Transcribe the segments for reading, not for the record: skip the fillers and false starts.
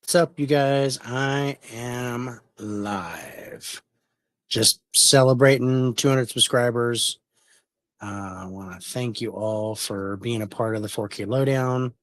What's up, you guys? I am live. Just celebrating 200 subscribers. I want to thank you all for being a part of the 4K Lowdown.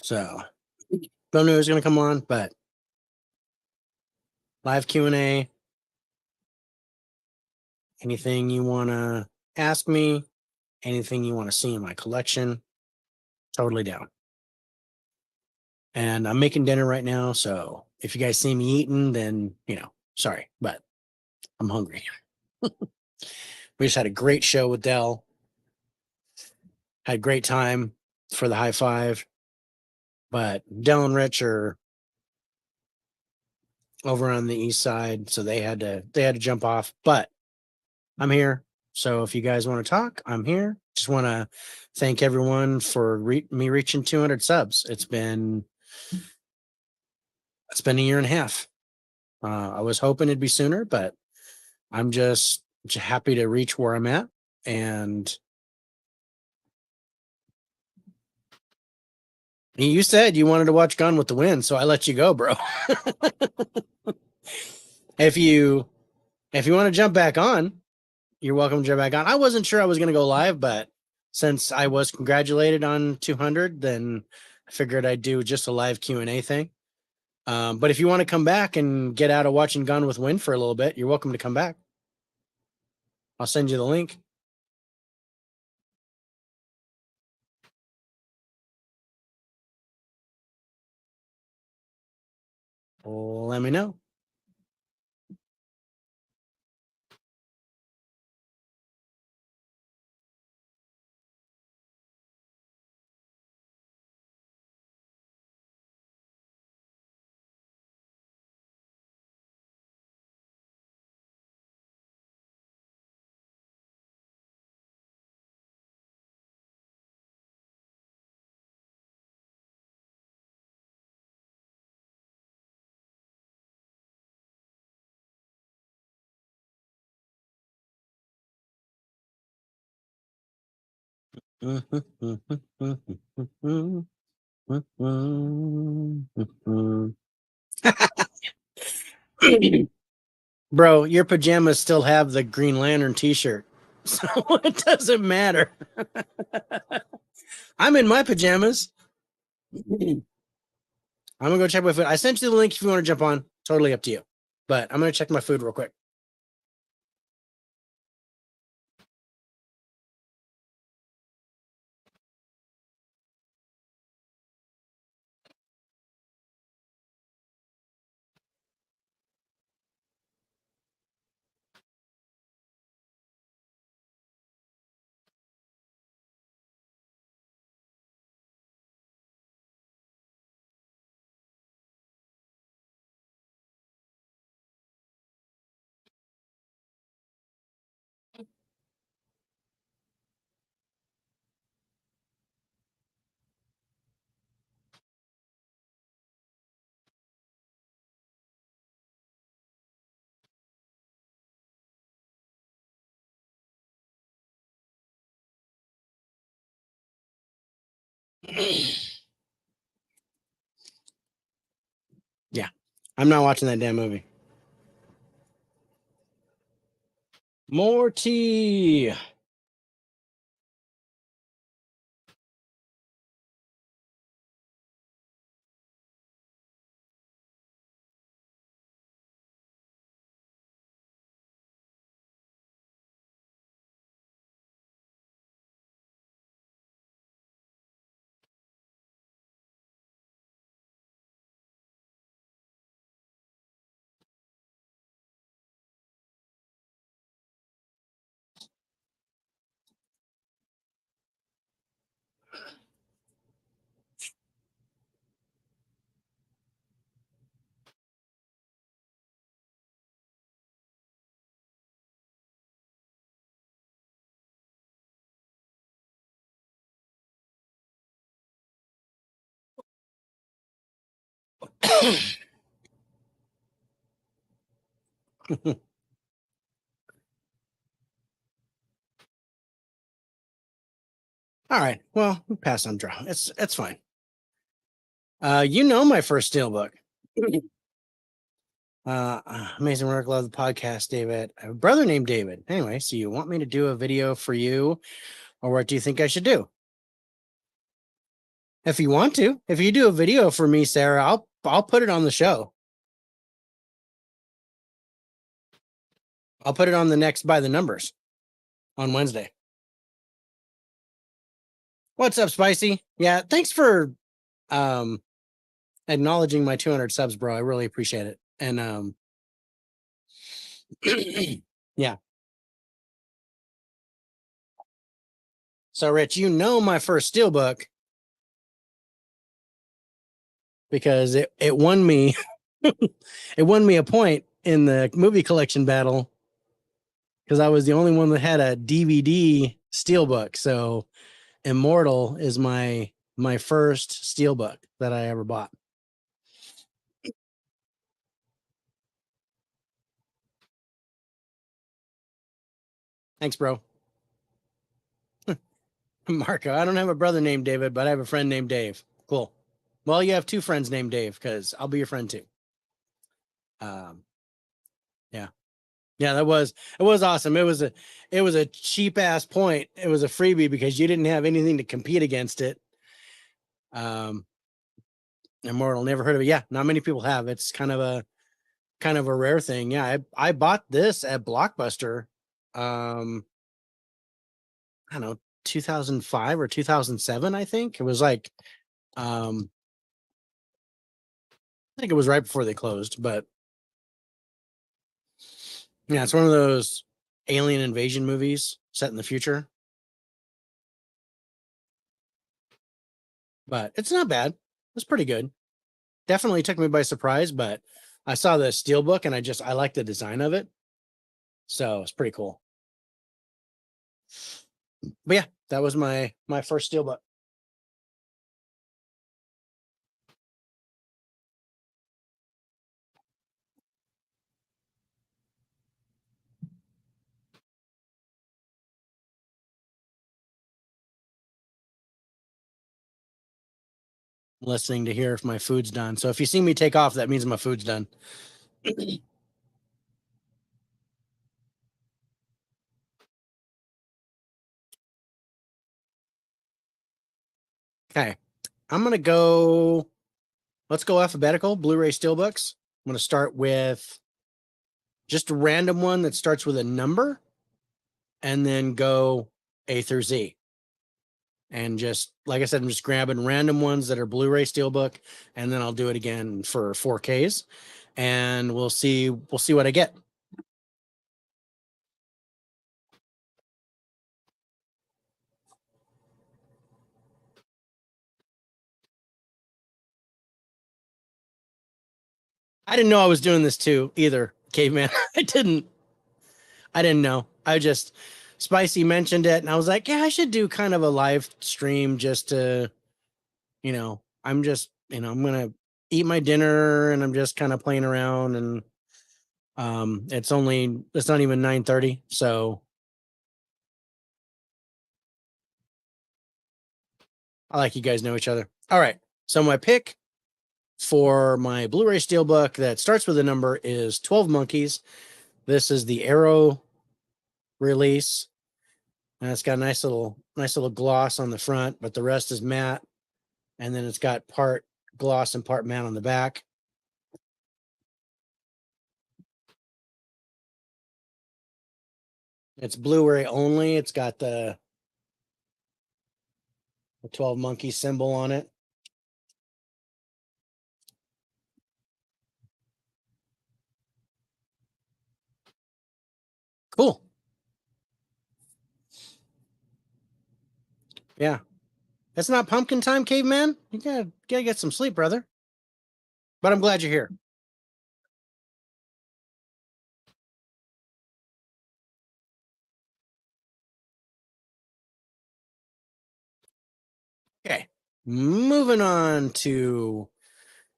So, don't know who's going to come on, but live Q&A. Anything you want to ask me, anything you want to see in my collection, totally down. And I'm making dinner right now, so if you guys see me eating, then, sorry, but I'm hungry. We just had a great show with Dell. Had a great time for the high five, but Dell and Rich are over on the east side, so they had to jump off. But I'm here, so if you guys want to talk, I'm here. Just want to thank everyone for me reaching 200 subs. It's been a year and a half. I was hoping it'd be sooner, but I'm just happy to reach where I'm at. And you said you wanted to watch Gone with the Wind, so I let you go, bro. if you want to jump back on, you're welcome to jump back on. I wasn't sure I was going to go live, but since I was congratulated on 200, then I figured I'd do just a live Q&A thing. But if you want to come back and get out of watching Gone with Wind for a little bit, you're welcome to come back. I'll send you the link. Let me know. Bro, your pajamas still have the Green Lantern t-shirt, so it doesn't matter. I'm in my pajamas. I'm gonna go check my food. I sent you the link if you want to jump on. Totally up to you. But I'm gonna check my food real quick. Yeah, I'm not watching that damn movie. More tea. All right. Well, we pass on draw. It's fine. You know my first steelbook. Amazing work. Love the podcast, David. I have a brother named David. Anyway, so you want me to do a video for you, or what do you think I should do? If you want to, if you do a video for me, Sarah, I'll put it on the show. I'll put it on the next by the numbers on Wednesday. What's up, Spicy? Yeah, thanks for acknowledging my 200 subs, bro. I really appreciate it. And yeah. So, Rich, you know my first steelbook because it won me it won me a point in the movie collection battle because I was the only one that had a DVD steelbook. So, Immortal is my first steelbook that I ever bought. Thanks, bro. Marco, I don't have a brother named David, but I have a friend named Dave. Cool. Well, you have two friends named Dave because I'll be your friend too. Yeah. Yeah, it was awesome. It was a cheap ass point. It was a freebie because you didn't have anything to compete against it. Immortal, never heard of it. Yeah, not many people have. It's kind of a rare thing. Yeah, I bought this at Blockbuster. I don't know, 2005 or 2007, I think. It was like I think it was right before they closed, but yeah, it's one of those alien invasion movies set in the future. But it's not bad. It's pretty good. Definitely took me by surprise, but I saw the steelbook and I like the design of it. So it's pretty cool. But yeah, that was my first steelbook. Listening to hear if my food's done. So if you see me take off, that means my food's done. Okay. I'm gonna go. Let's go alphabetical. Blu-ray steelbooks. I'm gonna start with just a random one that starts with a number, and then go A through Z. And just like I said, I'm just grabbing random ones that are Blu-ray steelbook, and then I'll do it again for 4Ks, and we'll see what I get. I didn't know I was doing this too either, caveman. I didn't know. I just Spicy mentioned it, and I was like, yeah, I should do kind of a live stream just to, I'm just, I'm gonna eat my dinner and I'm just kind of playing around, and it's not even 9:30, so I like you guys know each other. All right. So my pick for my Blu-ray steelbook that starts with a number is 12 Monkeys. This is the Arrow release. And it's got a nice little gloss on the front, but the rest is matte. And then it's got part gloss and part matte on the back. It's Blu-ray only. It's got the 12 monkey symbol on it. Cool. Yeah. It's not pumpkin time, caveman. You gotta get some sleep, brother. But I'm glad you're here. Okay. Moving on to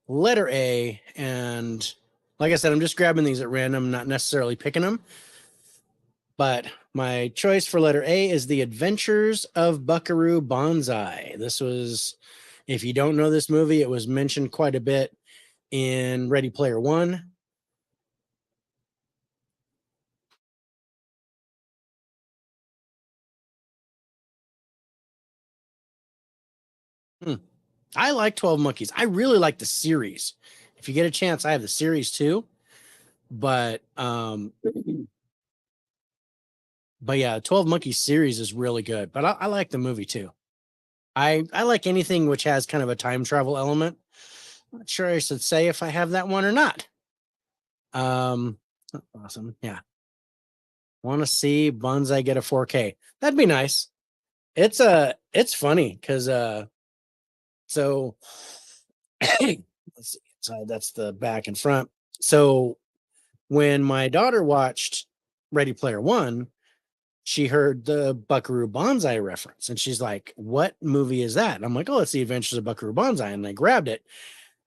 letter A. And like I said, I'm just grabbing these at random, not necessarily picking them. But my choice for letter A is The Adventures of Buckaroo Banzai. This was, if you don't know this movie, it was mentioned quite a bit in Ready Player One. I like 12 Monkeys. I really like the series. If you get a chance, I have the series too. But yeah, 12 Monkeys series is really good. But I like the movie too. I like anything which has kind of a time travel element. Not sure I should say if I have that one or not. Um, awesome. Yeah. Want to see Bonsai get a 4K? That'd be nice. It's funny because so let's see. So that's the back and front. So when my daughter watched Ready Player One, she heard the Buckaroo Banzai reference and she's like, "What movie is that?" And I'm like, "Oh, it's The Adventures of Buckaroo Banzai." And I grabbed it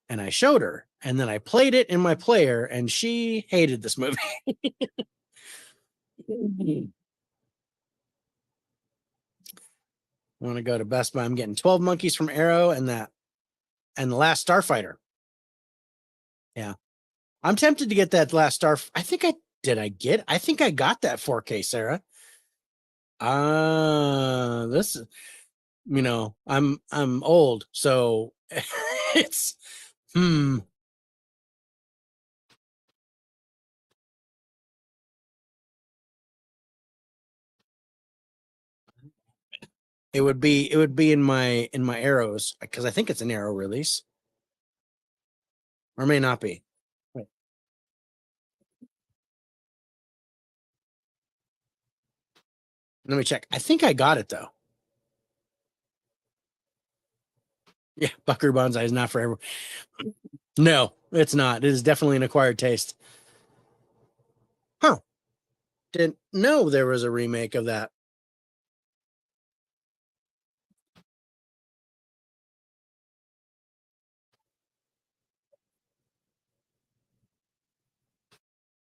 and I showed her, and then I played it in my player, and she hated this movie. I want to go to Best Buy. I'm getting 12 Monkeys from Arrow and The Last Starfighter. Yeah, I'm tempted to get that Last Star. I think I did. I think I got that 4K, Sarah. This, I'm old, so it's hmm. It would be in my arrows because I think it's an arrow release or may not be. Wait, let me check. I think I got it though. Yeah, Buckaroo Banzai is not for everyone. No, it's not. It is definitely an acquired taste. Huh. Didn't know there was a remake of that.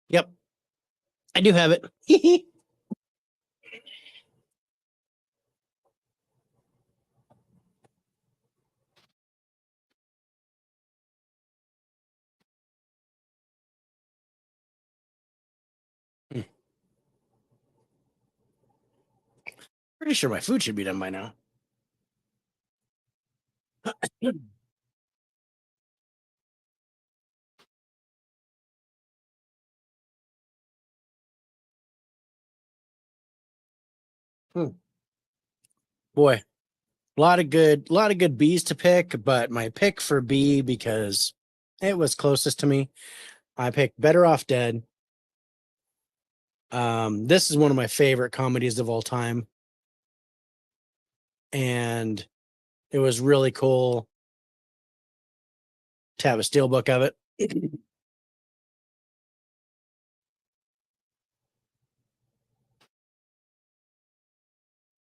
Yep, I do have it. Pretty sure my food should be done by now. Hmm. Boy, a lot of good B's to pick, but my pick for B because it was closest to me. I picked Better Off Dead. This is one of my favorite comedies of all time, and it was really cool to have a steelbook of it.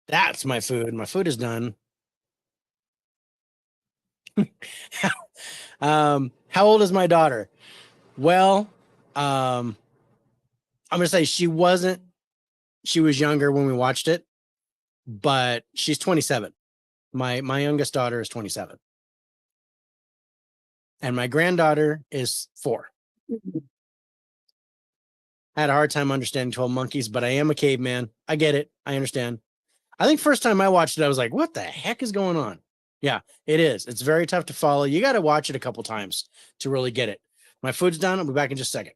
That's my food. My food is done. How old is my daughter? Well, um, I'm gonna say she was younger when we watched it, but she's 27. My youngest daughter is 27, and my granddaughter is 4. I had a hard time understanding 12 Monkeys, but I am a caveman. I get it. I understand. I think first time I watched it, I was like, what the heck is going on? Yeah, it is. It's very tough to follow. You got to watch it a couple times to really get it. My food's done. I'll be back in just a second.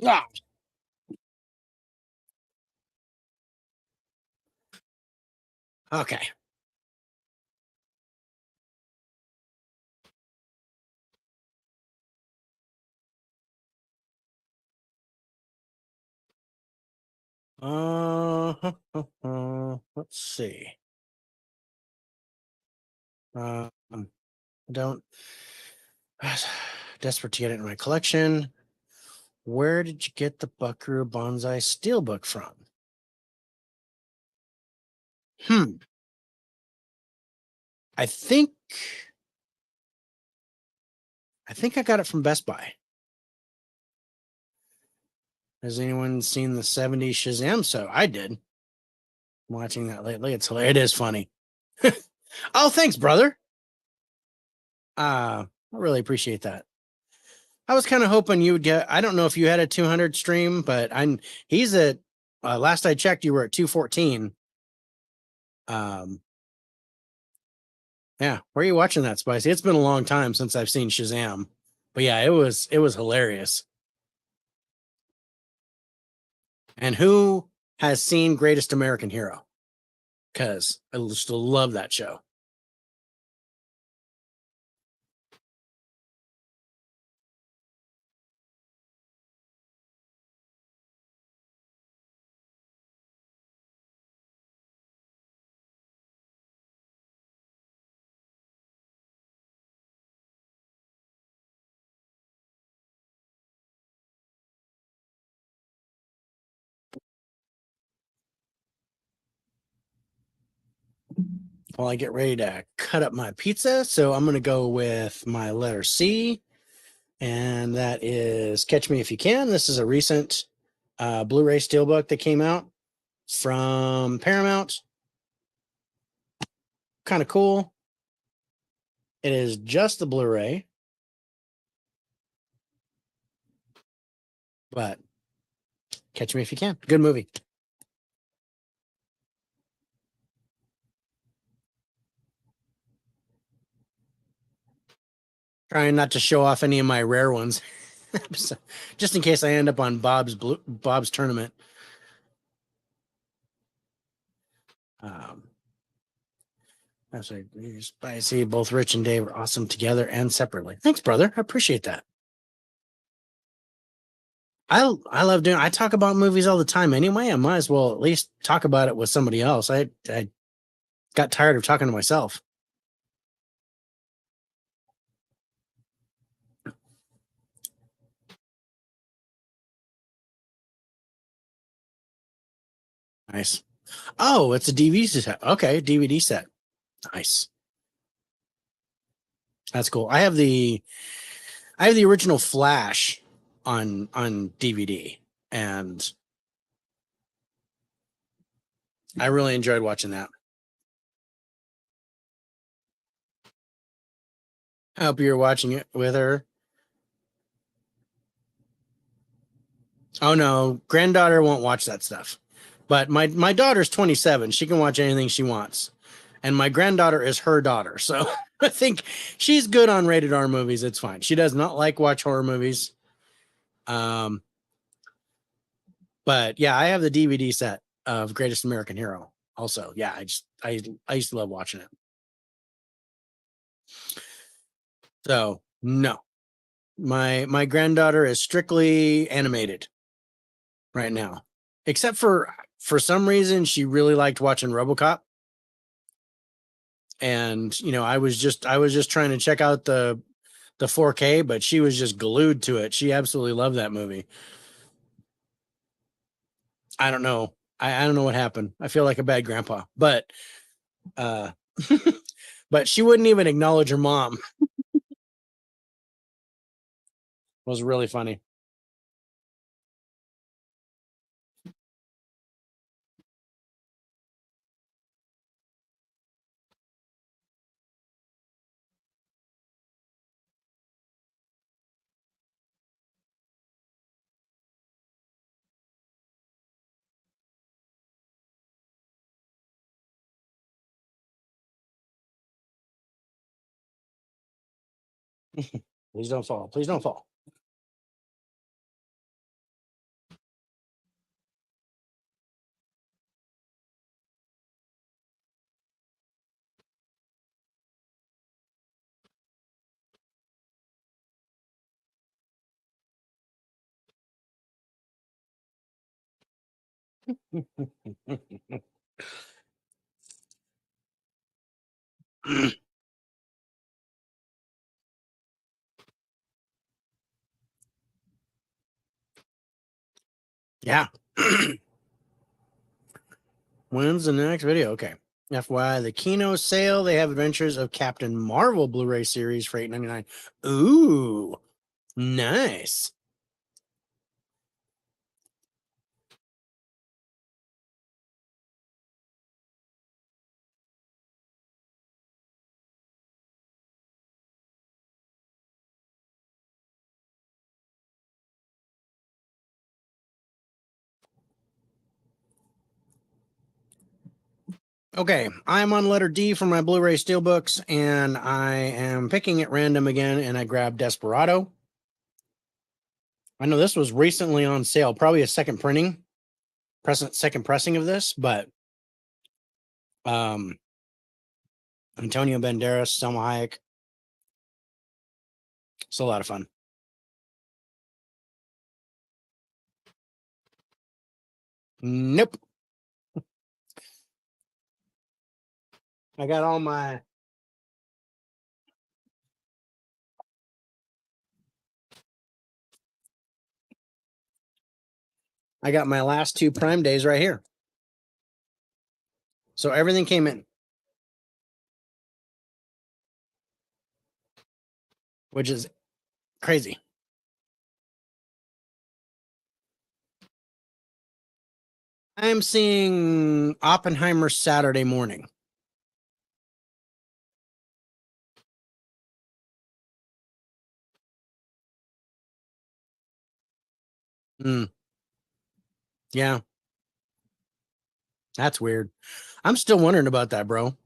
Ah. Okay. Let's see. Don't desperate to get it in my collection. Where did you get the Buckaroo Banzai Steelbook from? Hmm. I think I got it from Best Buy. Has anyone seen the 70s Shazam? So I did. I'm watching that lately. It's hilarious. It is funny. Oh, thanks, brother. I really appreciate that. I was kind of hoping you would get. I don't know if you had a 200 stream, but he's at. Last I checked, you were at 214. Um, yeah, where are you watching that, Spicy? It's been a long time since I've seen Shazam, but yeah, it was hilarious. And who has seen Greatest American Hero? Because I just love that show. While I get ready to cut up my pizza, so I'm going to go with my letter C, and that is Catch Me If You Can. This is a recent Blu-ray steelbook that came out from Paramount. Kind of cool. It is just the Blu-ray, but Catch Me If You Can. Good movie. Trying not to show off any of my rare ones, just in case I end up on Bob's tournament. Um, I see both Rich and Dave are awesome together and separately. Thanks, brother. I appreciate that. I love doing. I talk about movies all the time anyway. I might as well at least talk about it with somebody else. I got tired of talking to myself. Nice. Oh, it's a DVD set. Okay, DVD set. Nice. That's cool. I have the original Flash on DVD, and I really enjoyed watching that. I hope you're watching it with her. Oh no, granddaughter won't watch that stuff. But my daughter's 27. She can watch anything she wants. And my granddaughter is her daughter. So I think she's good on rated R movies. It's fine. She does not like watch horror movies. Um, but yeah, I have the DVD set of Greatest American Hero. Also, yeah, I used to love watching it. So no, my granddaughter is strictly animated right now, except for some reason she really liked watching RoboCop, and I was just trying to check out the 4K, but she was just glued to it. She absolutely loved that movie. I don't know. I don't know what happened. I feel like a bad grandpa, but uh, but she wouldn't even acknowledge her mom. It was really funny. Please don't fall. Please don't fall. Yeah. When's the next video? Okay. FYI, the Kino sale, they have Adventures of Captain Marvel Blu-ray series for $8.99. Ooh, nice. Okay, I'm on letter D for my Blu-ray steelbooks, and I am picking at random again, and I grabbed Desperado. I know this was recently on sale, probably a second second pressing of this, but um, Antonio Banderas, Selma Hayek, it's a lot of fun. Nope. I got all my I got my last two Prime days right here. So everything came in, which is crazy. I'm seeing Oppenheimer Saturday morning. Mm, yeah, that's weird. I'm still wondering about that, bro.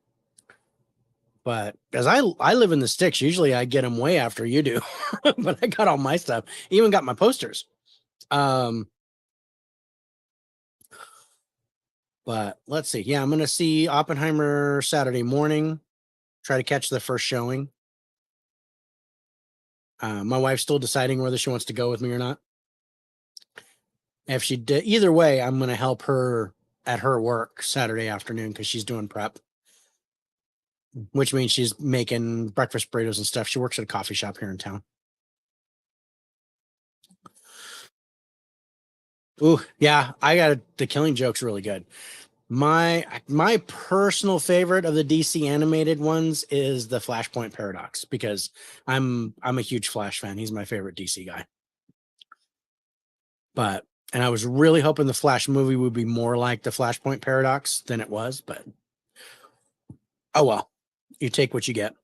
But as I live in the sticks, usually I get them way after you do. But I got all my stuff, even got my posters. Um, but let's see. Yeah, I'm gonna see Oppenheimer Saturday morning. Try to catch the first showing. My wife's still deciding whether she wants to go with me or not. If she did, either way, I'm gonna help her at her work Saturday afternoon because she's doing prep, which means she's making breakfast burritos and stuff. She works at a coffee shop here in town. Ooh, yeah, I got the Killing Joke's really good. My personal favorite of the DC animated ones is the Flashpoint Paradox because I'm a huge Flash fan. He's my favorite DC guy. But and I was really hoping the Flash movie would be more like the Flashpoint Paradox than it was, but oh well. You take what you get.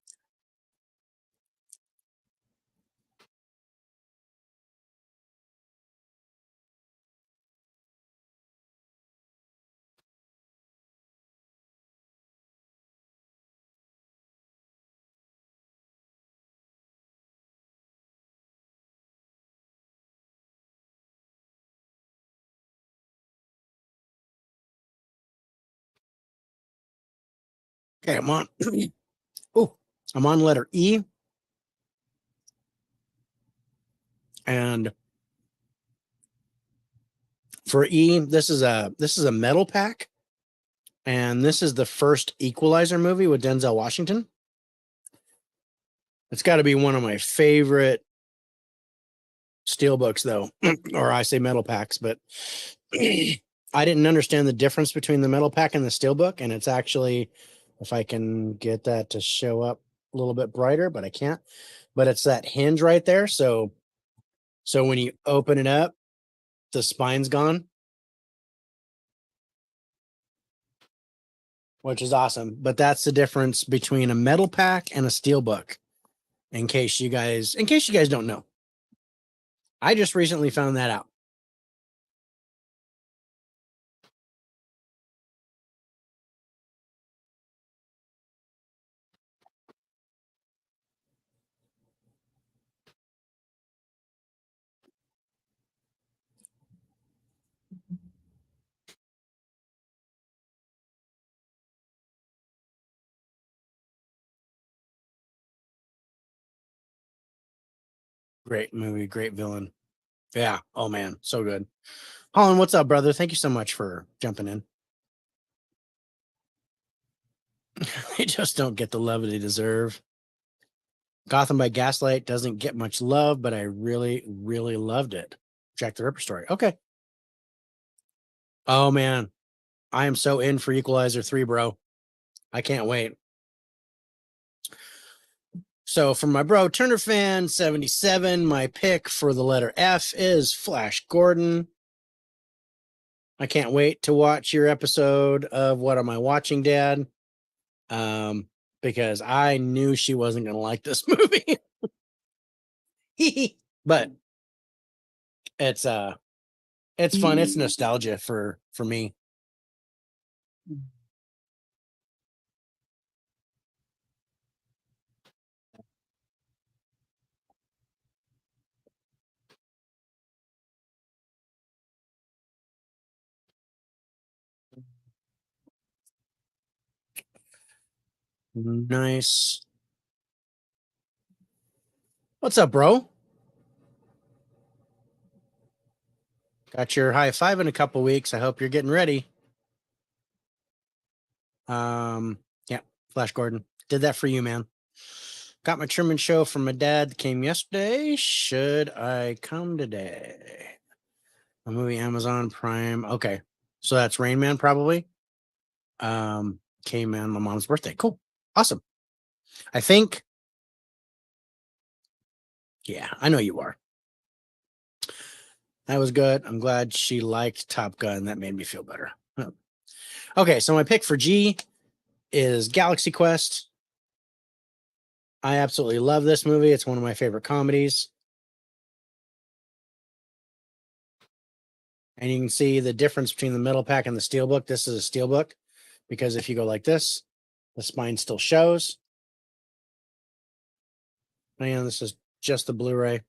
Okay, I'm on. Oh, I'm on letter E, and for E, this is a metal pack, and this is the first Equalizer movie with Denzel Washington. It's got to be one of my favorite steelbooks, though, or I say metal packs, but I didn't understand the difference between the metal pack and the steelbook, and it's actually, if I can get that to show up a little bit brighter, but I can't. But it's that hinge right there, so when you open it up, the spine's gone, which is awesome. But that's the difference between a metal pack and a steelbook. In case you guys don't know, I just recently found that out. Great movie, great villain. Yeah. Oh man, so good. Holland, what's up, brother? Thank you so much for jumping in. They just don't get the love they deserve. Gotham by Gaslight doesn't get much love, but I really, really loved it. Jack the Ripper story. Okay. Oh man, I am so in for Equalizer 3, bro. I can't wait. So from my bro Turner fan 77, my pick for the letter F is Flash Gordon. I can't wait to watch your episode of What Am I Watching, Dad? Because I knew she wasn't going to like this movie. But it's fun. It's nostalgia for me. Nice. What's up, bro? Got your high five in a couple weeks. I hope you're getting ready. Yeah, Flash Gordon. Did that for you, man. Got my Truman Show from my dad. Came yesterday. Should I come today? A movie, Amazon Prime. Okay. So that's Rain Man, probably. Came in my mom's birthday. Cool. Awesome. I think. Yeah, I know you are. That was good. I'm glad she liked Top Gun. That made me feel better. Okay, so my pick for G is Galaxy Quest. I absolutely love this movie. It's one of my favorite comedies. And you can see the difference between the middle pack and the steelbook. This is a steelbook because if you go like this, the spine still shows. And this is just the Blu-ray.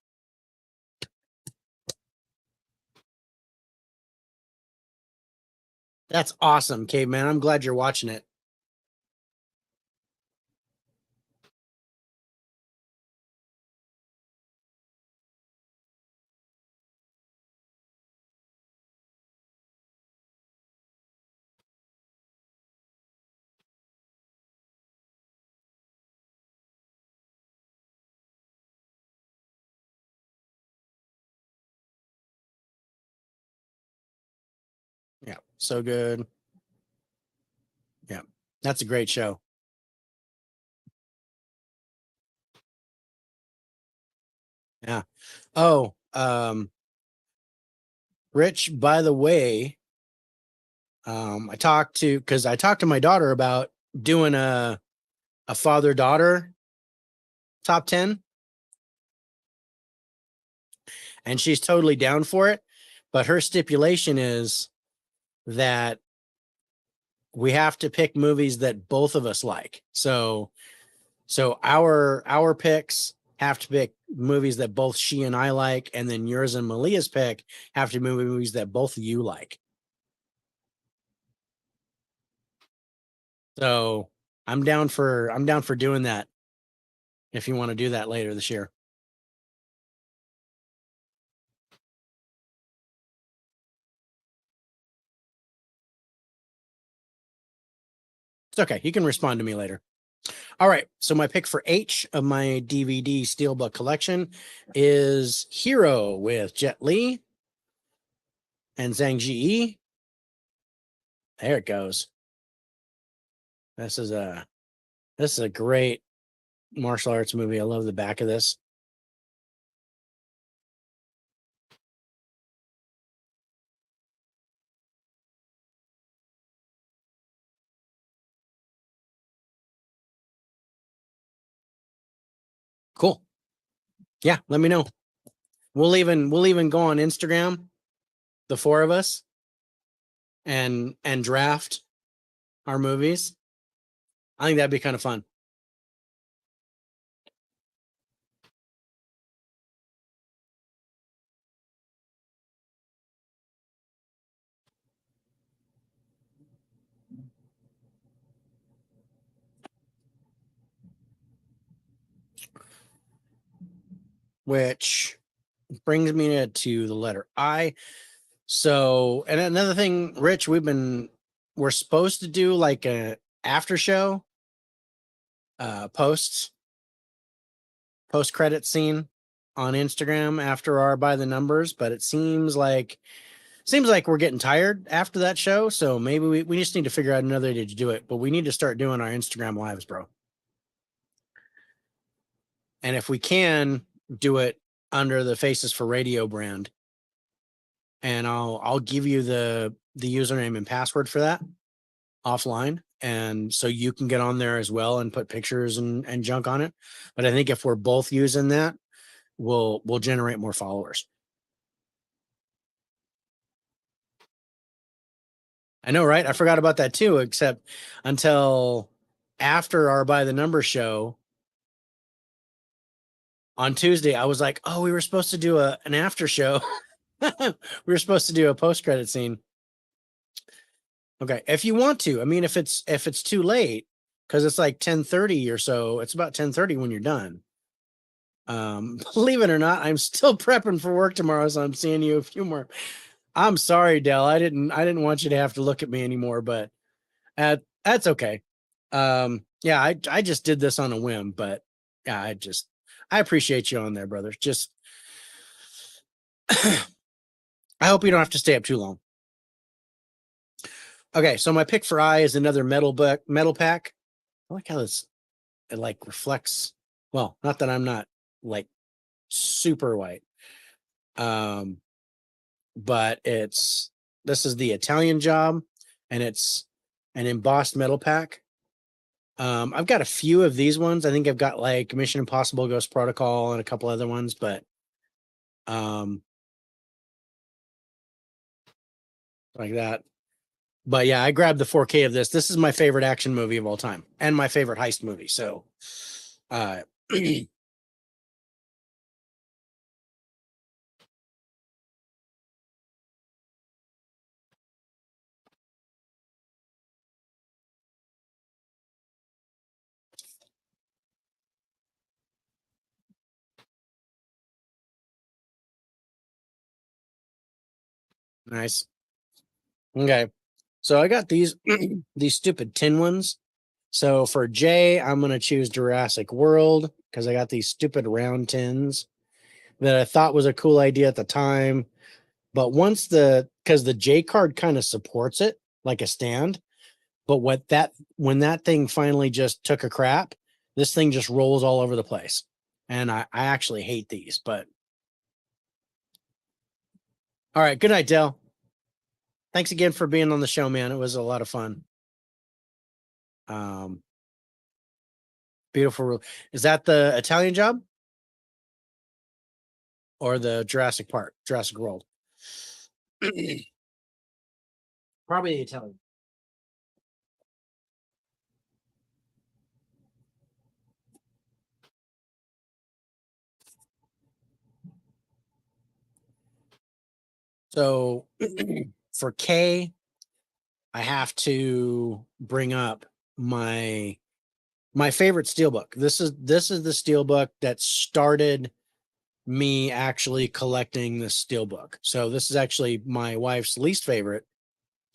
That's awesome, Caveman. I'm glad you're watching it. Yeah, so good. Yeah, that's a great show. Yeah. Oh, Rich, by the way, I talked to my daughter about doing a father-daughter top 10, and she's totally down for it. But her stipulation is that we have to pick movies that both of us like. So our picks have to pick movies that both she and I like, and then yours and Malia's pick have to be movies that both of you like. So I'm down for doing that if you want to do that later this year. It's okay. You can respond to me later. All right. So my pick for H of my DVD Steelbook collection is Hero with Jet Li and Zhang Ji. There it goes. This is a great martial arts movie. I love the back of this. Cool. Yeah, let me know. We'll even go on Instagram, the four of us, and draft our movies. I think that'd be kind of fun. Which brings me to the letter I. So, and another thing, Rich, we're supposed to do like a after show post credit scene on Instagram after our by the numbers, but it seems like we're getting tired after that show. So maybe we just need to figure out another day to do it, but we need to start doing our Instagram lives, bro. And if we can do it under the Faces for Radio brand, and I'll give you the username and password for that offline, and so you can get on there as well and put pictures and junk on it. But I think if we're both using that, we'll generate more followers. I know, right? I forgot about that too, except until after our by the number show on Tuesday, I was like, oh, we were supposed to do an after show. We were supposed to do a post credit scene. Okay, if you want to, I mean, if it's too late, because it's like 10:30 or so, it's about 10:30 when you're done. Believe it or not, I'm still prepping for work tomorrow, so I'm seeing you a few more. I'm sorry, Dell. I didn't want you to have to look at me anymore, but that's okay. Yeah, I just did this on a whim, but yeah, I appreciate you on there, brother. Just I hope you don't have to stay up too long. Okay, so my pick for eye is another metal pack. I like how it like reflects. Well, not that I'm not like super white. But this is the Italian job, and it's an embossed metal pack. I've got a few of these ones. I think I've got like Mission Impossible Ghost Protocol and a couple other ones, but like that. But yeah, I grabbed the 4K of this. This is my favorite action movie of all time and my favorite heist movie. So nice. Okay. So I got these these stupid tin ones. So for J, I'm gonna choose Jurassic World because I got these stupid round tins that I thought was a cool idea at the time. But once because the J card kind of supports it like a stand, but when that thing finally just took a crap, this thing just rolls all over the place. And I actually hate these, but all right. Good night, Dell. Thanks again for being on the show, man. It was a lot of fun. Um, beautiful. Is that the Italian job or the Jurassic World? Probably the Italian. So for K, I have to bring up my favorite steelbook. This is the steelbook that started me actually collecting the steelbook. So this is actually my wife's least favorite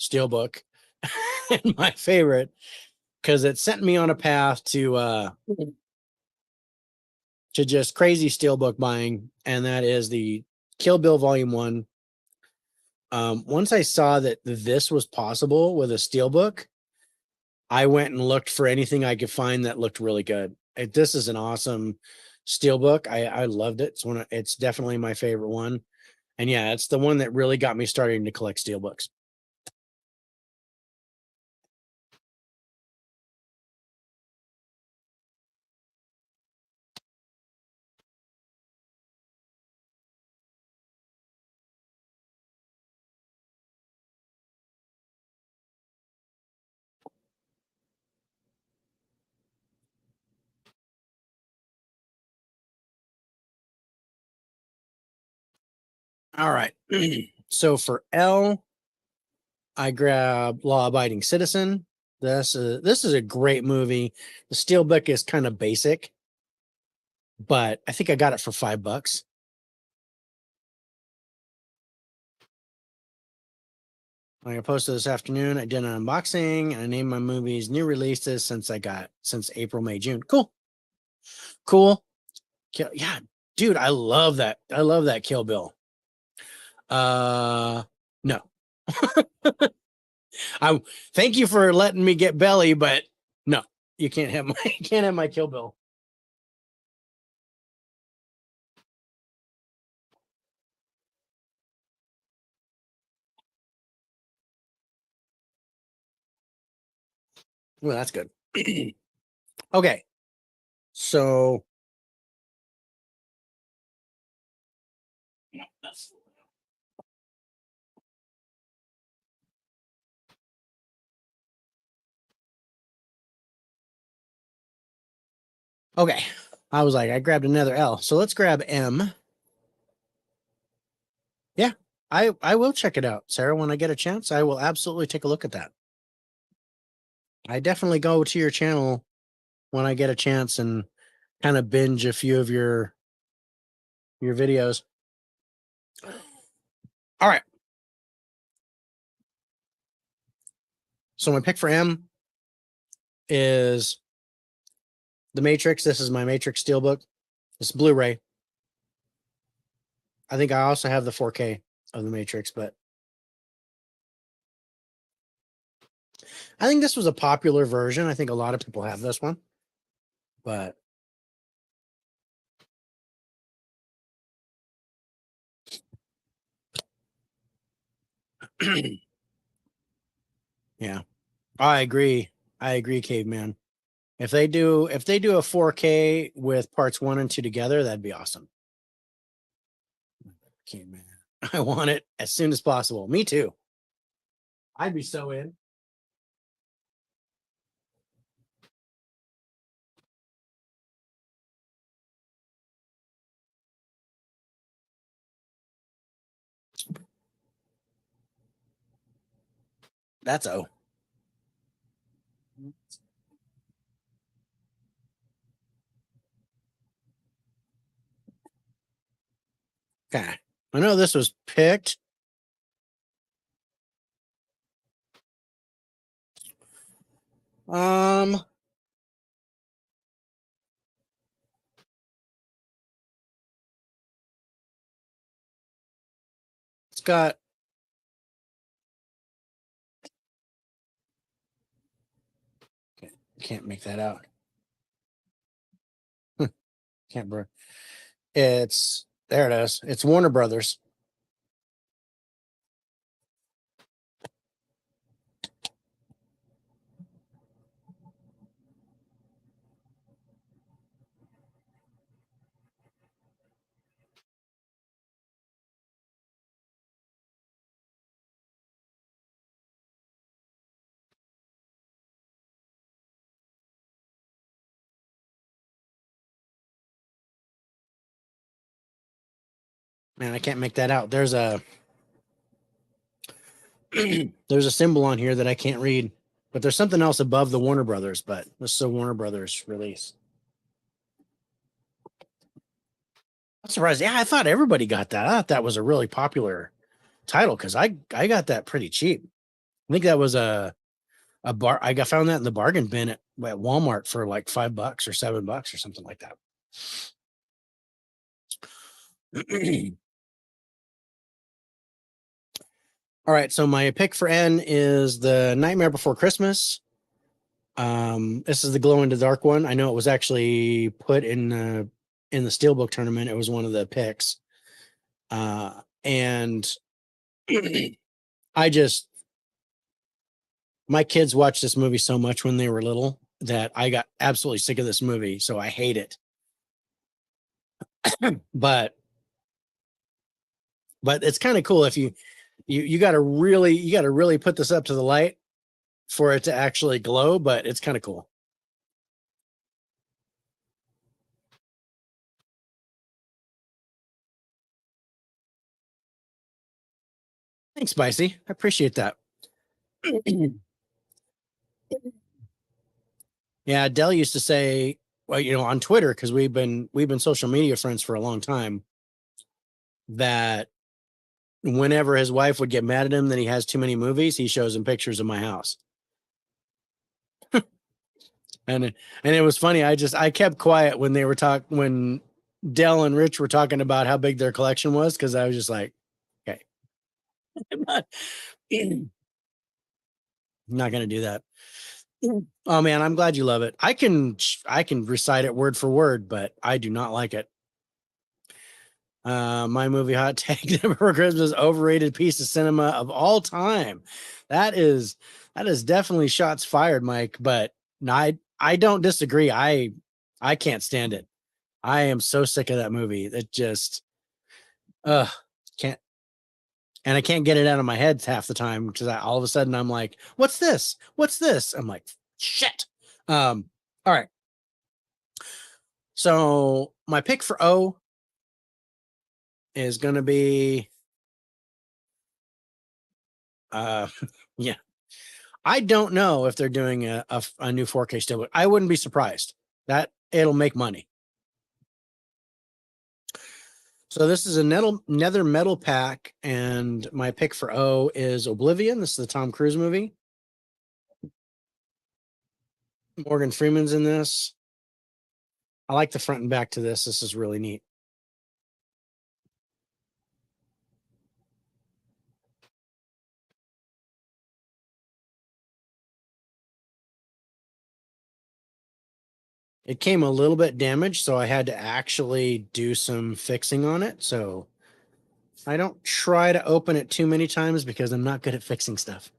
steelbook and my favorite because it sent me on a path to just crazy steelbook buying, and that is the Kill Bill Volume 1. Once I saw that this was possible with a steelbook, I went and looked for anything I could find that looked really good. This is an awesome steelbook. I loved it. It's definitely my favorite one. And yeah, it's the one that really got me starting to collect steelbooks. All right. So for L, I grab Law Abiding Citizen. This is a great movie. The steelbook is kind of basic, but I think I got it for $5. I posted this afternoon. I did an unboxing and I named my movies new releases since April, May, June. Cool. Yeah, dude, I love that. I love that Kill Bill. No. I thank you for letting me get belly, but no, you can't have my Kill Bill. Well, that's good. Okay. So okay. I was like, I grabbed another L. So let's grab M. Yeah, I will check it out, Sarah. When I get a chance, I will absolutely take a look at that. I definitely go to your channel when I get a chance and kind of binge a few of your videos. All right. So my pick for M is The Matrix. This is my Matrix Steelbook. It's Blu-ray. I think I also have the 4K of The Matrix, but I think this was a popular version. I think a lot of people have this one, but yeah, I agree. Caveman. If they do a 4K with parts 1 and 2 together, that'd be awesome. Caveman. I want it as soon as possible. Me too. I'd be so in. That's O. Okay. I know this was picked. It's got can't make that out. Can't bro. It's there it is. It's Warner Brothers. Man, I can't make that out. There's a there's a symbol on here that I can't read, but there's something else above the Warner Brothers, but this is a Warner Brothers release. I'm surprised. Yeah, I thought everybody got that. I thought that was a really popular title because I got that pretty cheap. I think that was a bar. I found that in the bargain bin at Walmart for like $5 or $7 or something like that. All right, so my pick for N is The Nightmare Before Christmas. This is the glow in the dark one. I know it was actually put in the Steelbook tournament. It was one of the picks. And my kids watched this movie so much when they were little that I got absolutely sick of this movie, so I hate it. but it's kind of cool if you got to really put this up to the light for it to actually glow, but it's kind of cool. Thanks, Spicy. I appreciate that. Yeah, Dell used to say, well, on Twitter, because we've been social media friends for a long time, that whenever his wife would get mad at him that he has too many movies, he shows him pictures of my house. And it was funny. I kept quiet when they were when Dell and Rich were talking about how big their collection was, because I was just like, okay, I'm not gonna do that. Oh man, I'm glad you love it. I can recite it word for word, but I do not like it. My movie hot take: Never for Christmas, overrated piece of cinema of all time. That is definitely shots fired, Mike. But no, I don't disagree. I can't stand it. I am so sick of that movie. It just uh can't, and I can't get it out of my head half the time, because all of a sudden I'm like, what's this? What's this? I'm like, shit. All right. So my pick for O is gonna be uh yeah. I don't know if they're doing a new 4K steelbook. I wouldn't be surprised. That it'll make money. So this is a nether metal pack, and my pick for O is Oblivion. This is the Tom Cruise movie. Morgan Freeman's in this. I like the front and back to this. This is really neat. It came a little bit damaged, so I had to actually do some fixing on it. So I don't try to open it too many times, because I'm not good at fixing stuff.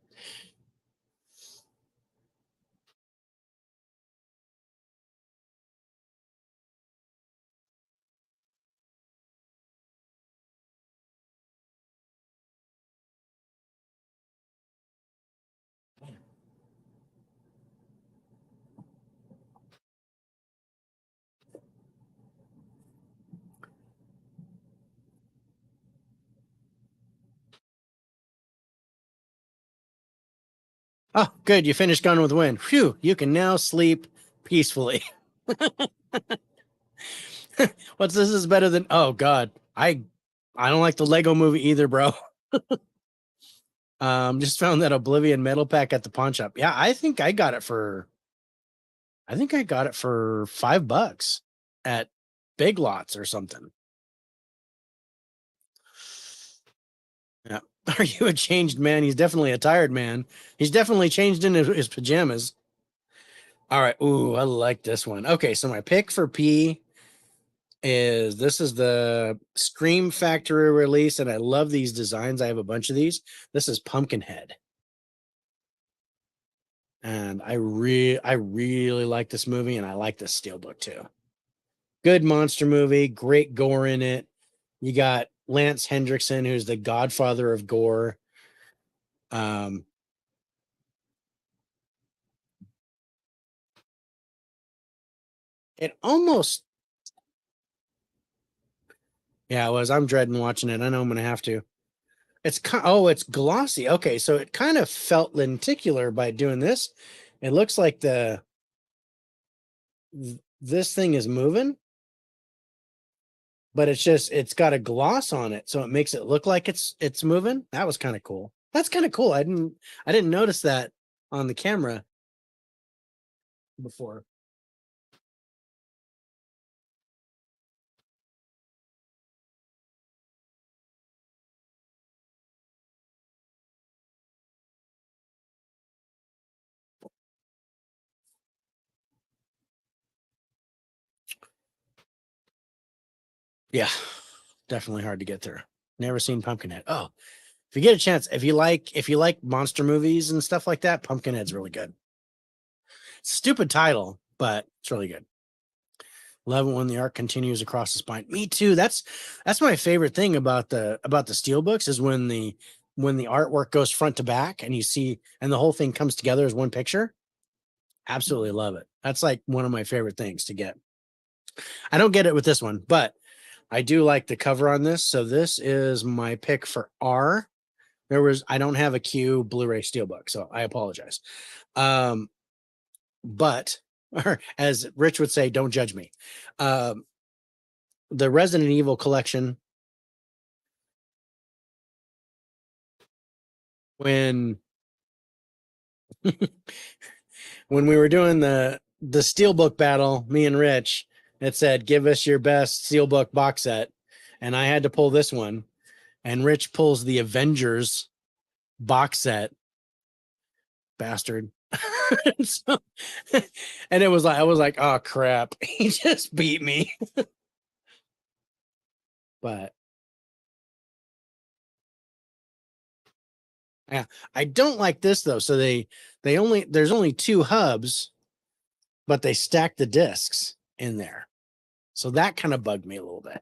Oh, good. You finished Gone with the Wind. Phew, you can now sleep peacefully. What's this is better than, oh God. I don't like the Lego movie either, bro. Just found that Oblivion metal pack at the pawn shop. Yeah, I think I got it for $5 at Big Lots or something. Yeah. Are you a changed man? He's definitely a tired man. He's definitely changed into his pajamas. All right. Ooh, I like this one. Okay, so my pick for P is, this is the Scream Factory release, and I love these designs. I have a bunch of these. This is Pumpkinhead. And I really like this movie, and I like this steelbook too. Good monster movie, great gore in it. You got Lance Hendrickson, who's the godfather of gore. It almost, yeah, it was. I'm dreading watching it. I know I'm gonna have to. It's glossy. Okay, so it kind of felt lenticular by doing this. It looks like this thing is moving, but it's got a gloss on it, so it makes it look like it's moving. That was kind of cool. That's kind of cool. I didn't notice that on the camera before. Yeah, definitely hard to get through. Never seen Pumpkinhead. Oh, if you get a chance, if you like monster movies and stuff like that, Pumpkinhead's really good. Stupid title, but it's really good. Love it when the art continues across the spine. Me too. That's my favorite thing about the steel books, is when the artwork goes front to back, and you see, and the whole thing comes together as one picture. Absolutely love it. That's like one of my favorite things to get. I don't get it with this one, but I do like the cover on this. So this is my pick for R. I don't have a Q Blu-ray steelbook, so I apologize. But or as Rich would say, don't judge me. The Resident Evil collection when when we were doing the Steelbook battle, me and Rich, it said, "Give us your best Steelbook box set," and I had to pull this one, and Rich pulls the Avengers box set, bastard. So, and it was like, I was like, oh crap, he just beat me. But yeah, I don't like this though. So there's only two hubs, but they stack the discs in there. So that kind of bugged me a little bit.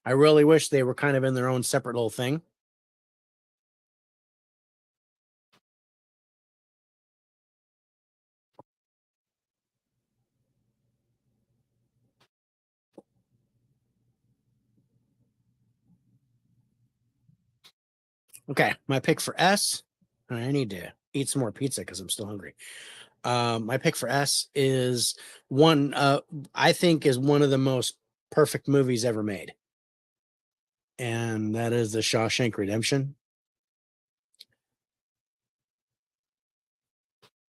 I really wish they were kind of in their own separate little thing. Okay, my pick for S. I need to eat some more pizza because I'm still hungry. My pick for S is one I think is one of the most perfect movies ever made. And that is the Shawshank Redemption.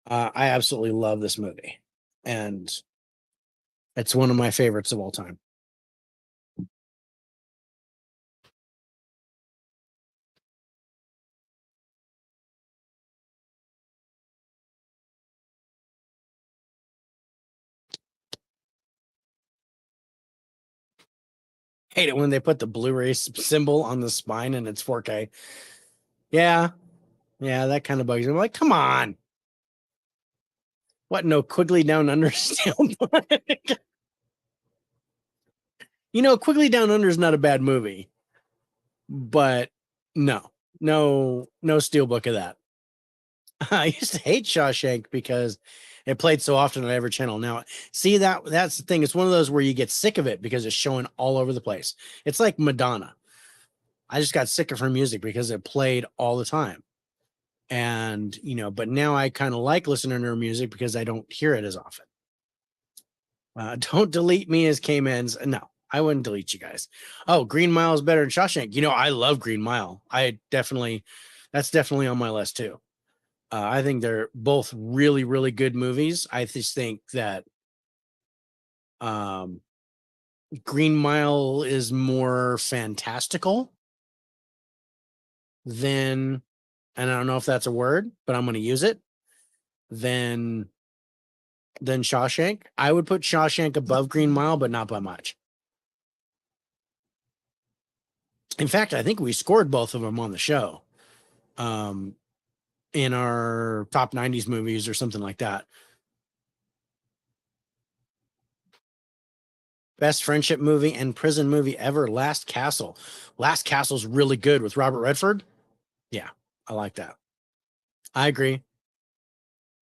I absolutely love this movie. And it's one of my favorites of all time. Hate it when they put the Blu-ray symbol on the spine and it's 4K. Yeah, yeah, that kind of bugs me. I'm like, come on. What, no Quigley Down Under Steelbook? Quigley Down Under is not a bad movie, but no, no Steelbook of that. I used to hate Shawshank because it played so often on every channel. Now, see that's the thing. It's one of those where you get sick of it because it's showing all over the place. It's like Madonna. I just got sick of her music because it played all the time. And, but now I kind of like listening to her music because I don't hear it as often. Don't delete me as K-Men's. No, I wouldn't delete you guys. Oh, Green Mile is better than Shawshank. I love Green Mile. That's definitely on my list too. I think they're both really, really good movies. I just think that um, Green Mile is more fantastical than, and I don't know if that's a word, but I'm going to use it, than Shawshank. I would put Shawshank above Green Mile, but not by much. In fact, I think we scored both of them on the show in our top 90s movies or something like that. Best friendship movie and prison movie ever, Last Castle. Last Castle's really good with Robert Redford. Yeah, I like that. I agree.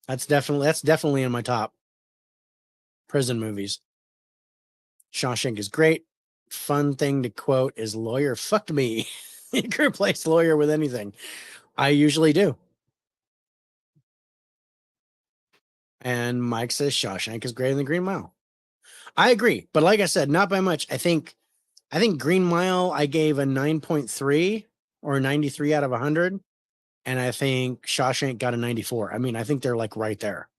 That's definitely in my top prison movies. Shawshank is great. Fun thing to quote is lawyer fucked me. You could replace lawyer with anything. I usually do. And Mike says Shawshank is greater than Green Mile. I agree, but like I said, not by much. I think Green Mile I gave a 9.3 or 93 out of 100, and I think Shawshank got a 94. I mean, I think they're like right there.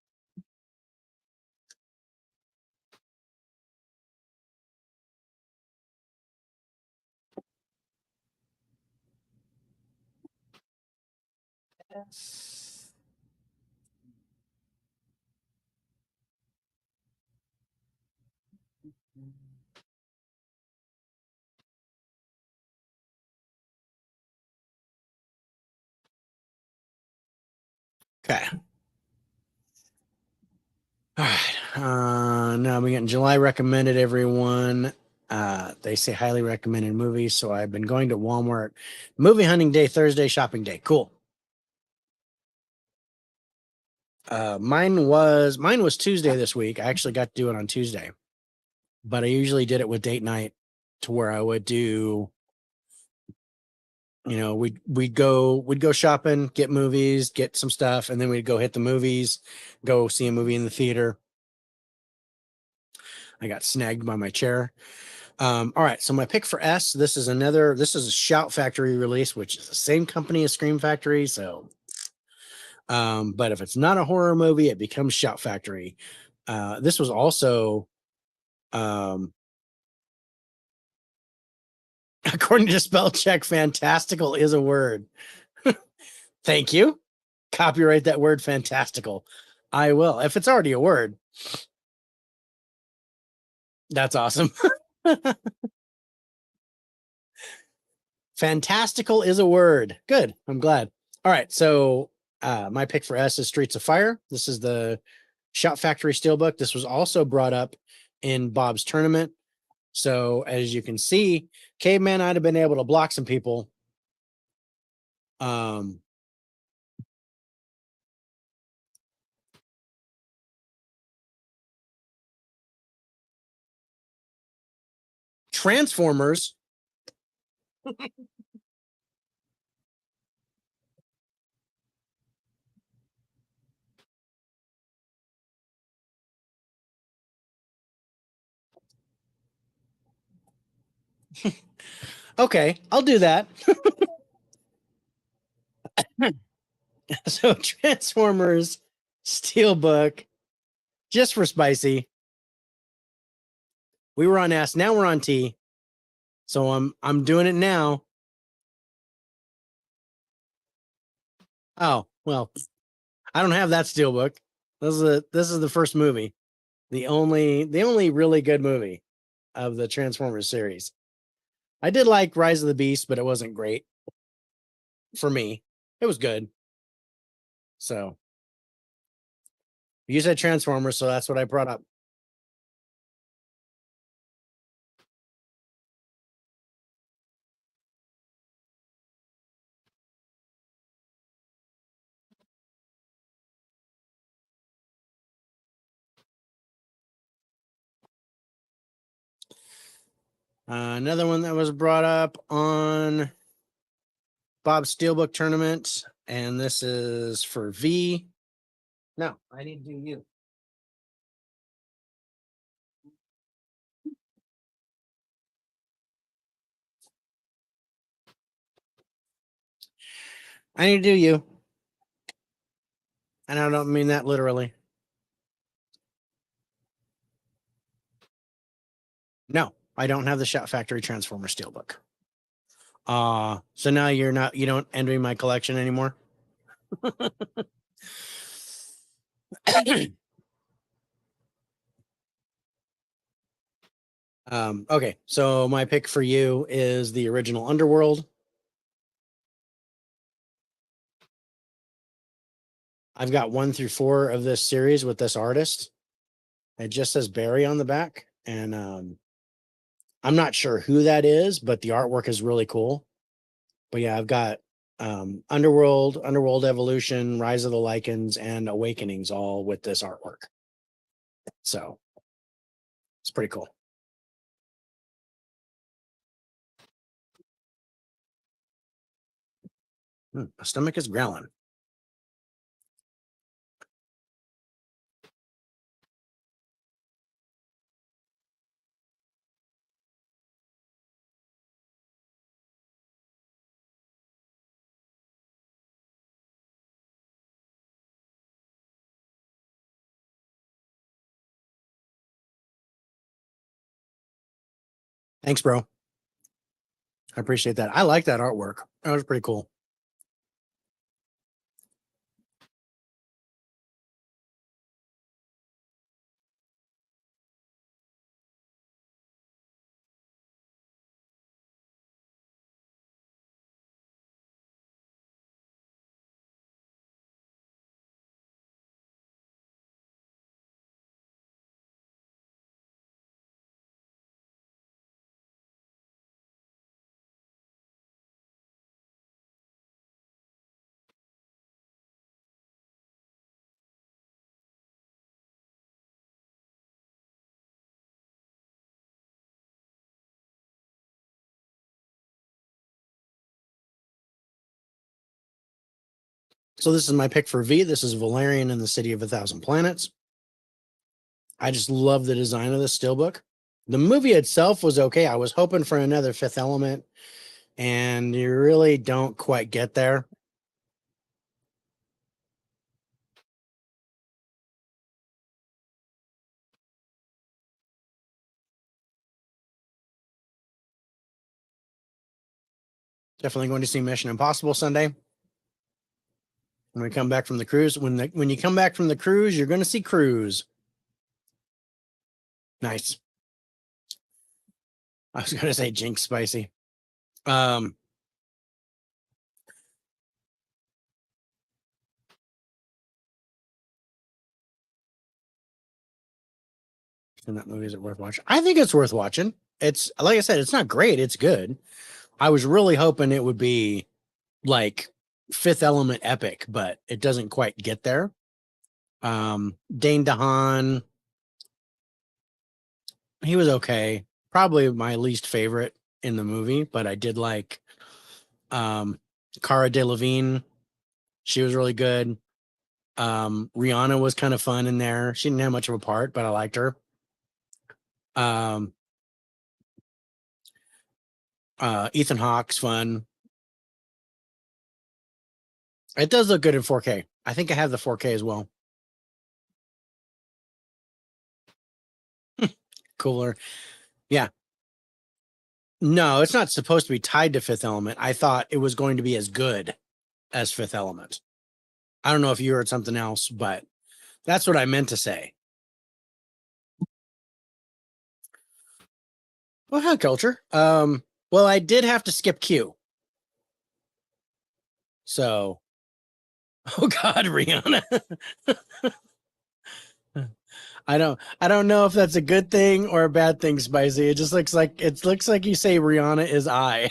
Okay. All right. Now we getting July recommended, everyone. They say highly recommended movies. So I've been going to Walmart. Movie hunting day, Thursday, shopping day. Cool. Mine was Tuesday this week. I actually got to do it on Tuesday, but I usually did it with date night to where I would do, we'd go shopping, get movies, get some stuff, and then we'd go hit the movies, go see a movie in the theater. I got snagged by my chair. All right, so my pick for S. This is a Shout Factory release, which is the same company as Scream Factory. So, but if it's not a horror movie, it becomes Shout Factory. This was also, according to spell check, fantastical is a word. Thank you. Copyright that word, fantastical. I will, if it's already a word. That's awesome. Fantastical is a word. Good. I'm glad. All right. So my pick for S is Streets of Fire. This is the Shout Factory Steelbook. This was also brought up in Bob's tournament. So as you can see, Caveman, I'd have been able to block some people. Transformers. Okay, I'll do that. So Transformers Steelbook, just for spicy. We were on S, now we're on T. So I'm doing it now. Oh, well, I don't have that Steelbook. This is the first movie. The only really good movie of the Transformers series. I did like Rise of the Beast, but it wasn't great for me. It was good. So you said Transformers, so that's what I brought up. Another one that was brought up on Bob's Steelbook tournament, and this is for V. No, I need to do you. I need to do you. And I don't mean that literally. No, I don't have the Shout Factory Transformer Steelbook. So now you don't envy my collection anymore. Okay, so my pick for you is the original Underworld. I've got 1 through 4 of this series with this artist. It just says Barry on the back, and I'm not sure who that is, but the artwork is really cool. But yeah, I've got Underworld, Underworld Evolution, Rise of the Lycans, and Awakenings all with this artwork. So it's pretty cool. My stomach is growling. Thanks, bro. I appreciate that. I like that artwork. That was pretty cool. So this is my pick for V. This is Valerian in the City of a Thousand Planets. I just love the design of this steelbook. The movie itself was okay. I was hoping for another Fifth Element, and you really don't quite get there. Definitely going to see Mission Impossible Sunday. When we come back from the cruise, when you come back from the cruise, you're going to see Cruise. Nice. I was going to say Jinx Spicy. Um, and that movie is it worth watching? I think it's worth watching. It's like I said, it's not great. It's good. I was really hoping it would be like Fifth Element epic, but it doesn't quite get there. Dane DeHaan, he was okay. Probably my least favorite in the movie, but I did like Cara Delevingne. She was really good. Rihanna was kind of fun in there. She didn't have much of a part, but I liked her. Ethan Hawke's fun. It does look good in 4K. I think I have the 4K as well. Cooler. Yeah. No, it's not supposed to be tied to Fifth Element. I thought it was going to be as good as Fifth Element. I don't know if you heard something else, but that's what I meant to say. Well, hi, culture. Well, I did have to skip Q. So, oh God, Rihanna. I don't know if that's a good thing or a bad thing, Spicy. It just looks like you say Rihanna is I.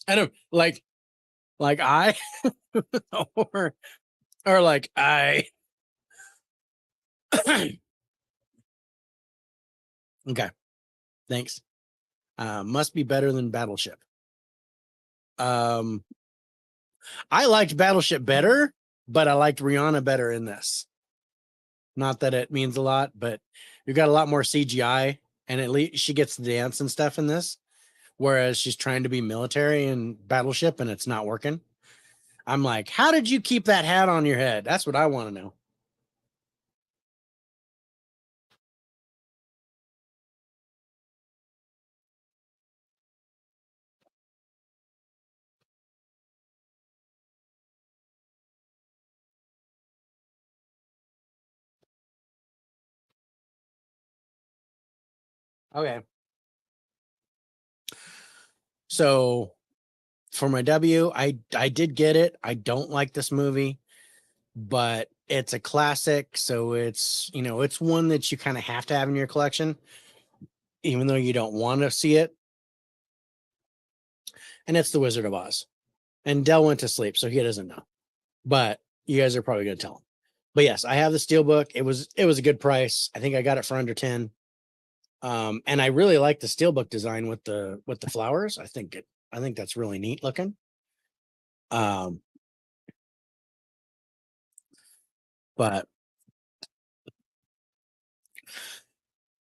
I don't like I or like I. Okay, thanks. Must be better than Battleship. Um, I liked Battleship better, but I liked Rihanna better in this. Not that it means a lot, but you got a lot more CGI, and at least she gets to dance and stuff in this. Whereas she's trying to be military in Battleship, and it's not working. I'm like, how did you keep that hat on your head? That's what I want to know. Okay. So for my W, I did get it. I don't like this movie, but it's a classic, so it's one that you kind of have to have in your collection, even though you don't want to see it. And it's The Wizard of Oz. And Dell went to sleep, so he doesn't know. But you guys are probably gonna tell him. But yes, I have the steelbook. It was a good price. I think I got it for under 10. And I really like the steelbook design with the flowers. I think that's really neat looking. Um, but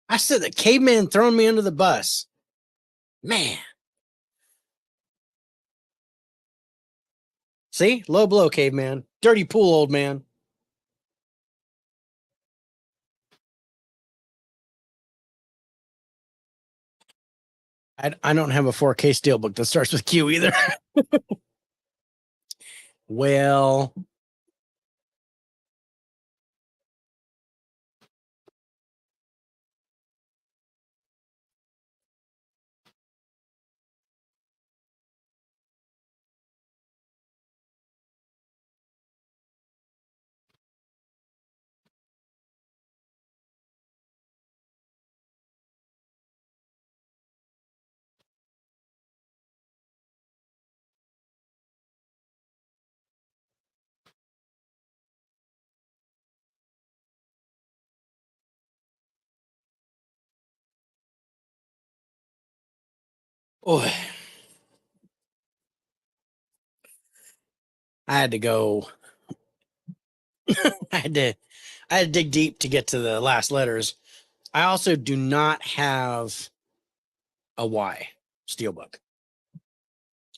I said the caveman throwing me under the bus. Man. See? Low blow, caveman. Dirty pool, old man. I don't have a 4K steelbook that starts with Q either. Well, oh, I had to go. I had to I had to dig deep to get to the last letters. I also do not have a Y steelbook.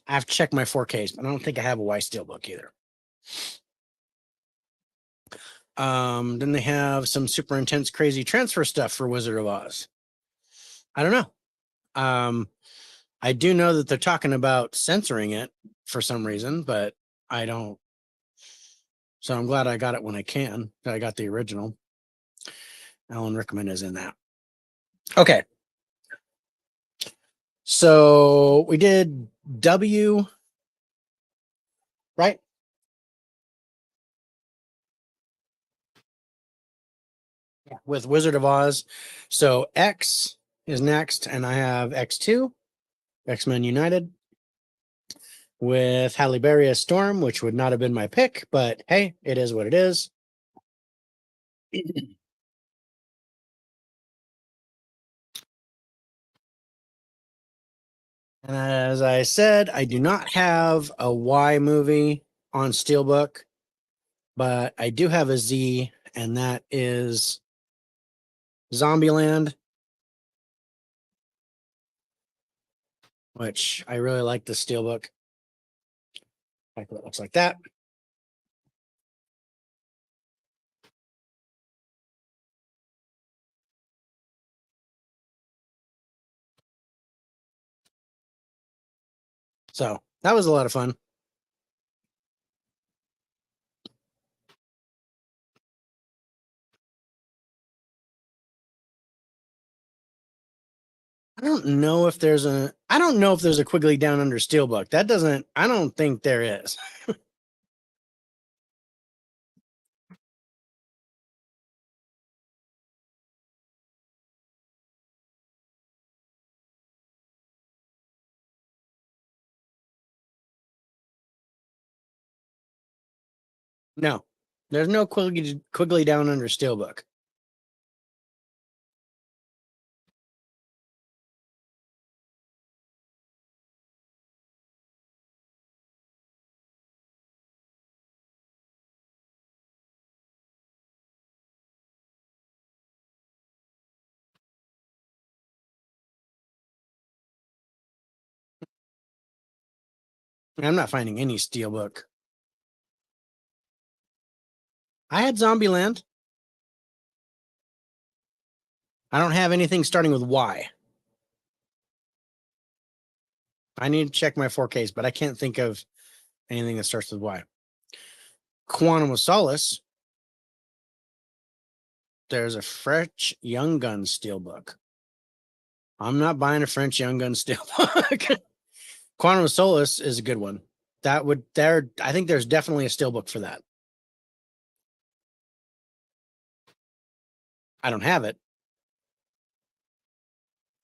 I have to check my 4Ks, but I don't think I have a Y steelbook either. Then they have some super intense, crazy transfer stuff for Wizard of Oz. I don't know. I do know that they're talking about censoring it for some reason, but I don't. So I'm glad I got it when I can. That I got the original. Alan Rickman is in that. Okay. So we did W, right? With Wizard of Oz. So X is next, and I have X2, X-Men United, with Halle Berry as Storm, which would not have been my pick, but hey, it is what it is. And as I said, I do not have a Y movie on Steelbook, but I do have a Z, and that is Zombieland, which I really like the Steelbook. Like it looks like that. So that was a lot of fun. I don't know if there's a Quigley Down Under Steelbook. I don't think there is. No, there's no Quigley Down Under Steelbook. I'm not finding any Steelbook. I had Zombieland. I don't have anything starting with Y. I need to check my 4Ks, but I can't think of anything that starts with Y. Quantum of Solace. There's a French Young Gun Steelbook. I'm not buying a French Young Gun Steelbook. Quantum of Solace is a good one. I think there's definitely a Steelbook for that. I don't have it,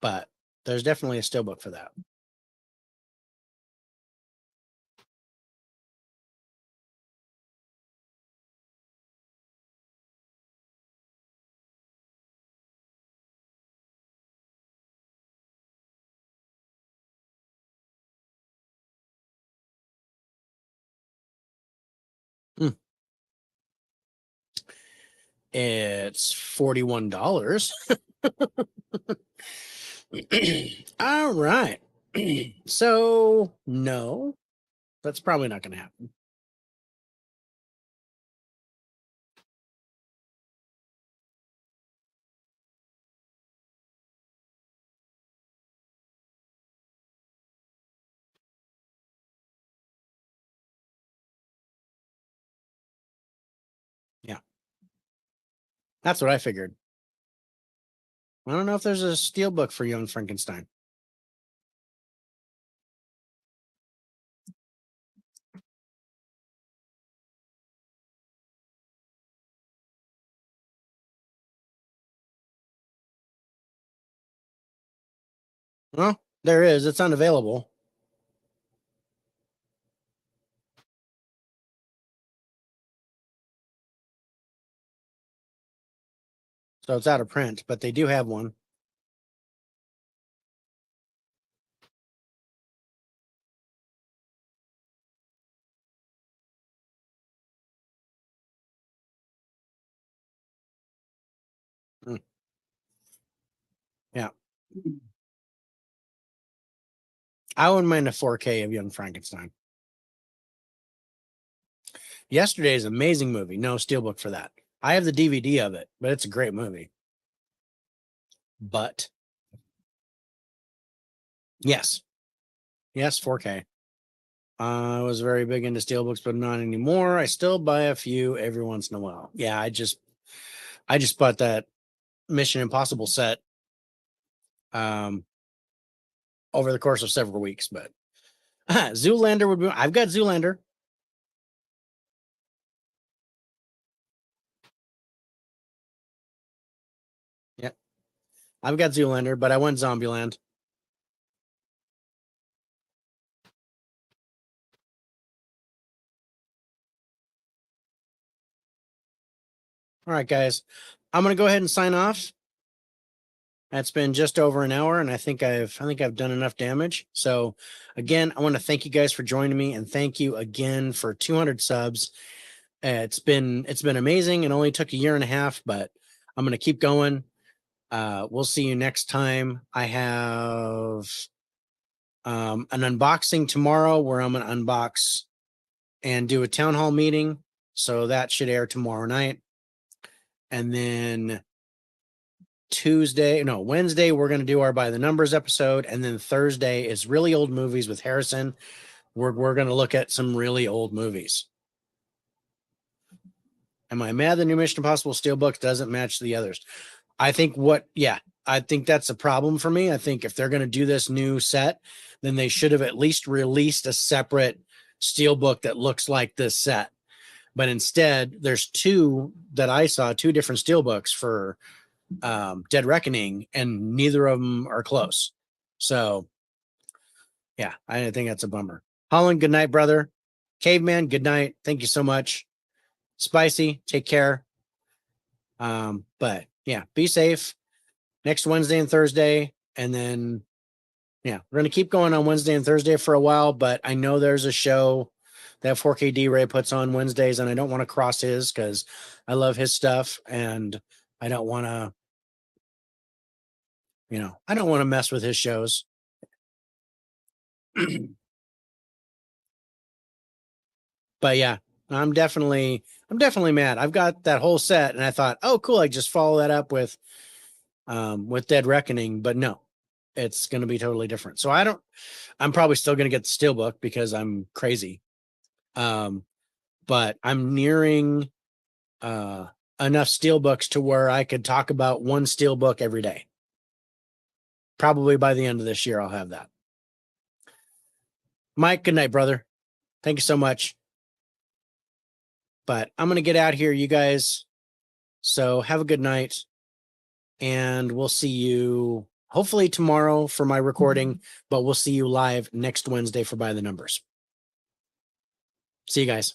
but there's definitely a Steelbook for that. Hmm. It's $41. All right. So, no, that's probably not going to happen. Yeah, that's what I figured. I don't know if there's a Steelbook for Young Frankenstein. Well, there is. It's unavailable. So it's out of print, but they do have one. I wouldn't mind a 4K of Young Frankenstein. Yesterday's amazing movie. No steelbook for that. I have the DVD of it, but it's a great movie. But yes, 4K. I was very big into steelbooks, but not anymore. I still buy a few every once in a while. Yeah, I just bought that Mission Impossible set over the course of several weeks. But Zoolander would be. I've got Zoolander. Yeah, I've got Zoolander, but I want Zombieland. All right, guys, I'm gonna go ahead and sign off. That's been just over an hour, and I think I've done enough damage. So, again, I want to thank you guys for joining me, and thank you again for 200 subs. It's been amazing. It only took a year and a half, but I'm gonna keep going. We'll see you next time. I have an unboxing tomorrow where I'm gonna unbox and do a town hall meeting. So that should air tomorrow night, and then Wednesday, we're going to do our By the Numbers episode. And then Thursday is really old movies with Harrison. We're going to look at some really old movies. Am I mad the new Mission Impossible Steelbook doesn't match the others? I think that's a problem for me. I think if they're going to do this new set, then they should have at least released a separate Steelbook that looks like this set. But instead, there's two different Steelbooks for Dead Reckoning, and neither of them are close. So yeah, I think that's a bummer. Holland, good night, brother. Caveman, good night. Thank you so much. Spicy, take care. But yeah, be safe next Wednesday and Thursday. And then yeah, we're gonna keep going on Wednesday and Thursday for a while, but I know there's a show that 4KD Ray puts on Wednesdays, and I don't want to cross his because I love his stuff, and I don't want to mess with his shows. But yeah, I'm definitely mad. I've got that whole set, and I thought, oh, cool, I just follow that up with Dead Reckoning, but no, it's going to be totally different. So I'm probably still going to get the Steelbook because I'm crazy. But I'm nearing enough Steelbooks to where I could talk about one Steelbook every day. Probably by the end of this year, I'll have that. Mike, good night, brother. Thank you so much. But I'm going to get out here, you guys. So have a good night. And we'll see you hopefully tomorrow for my recording, but we'll see you live next Wednesday for By the Numbers. See you guys.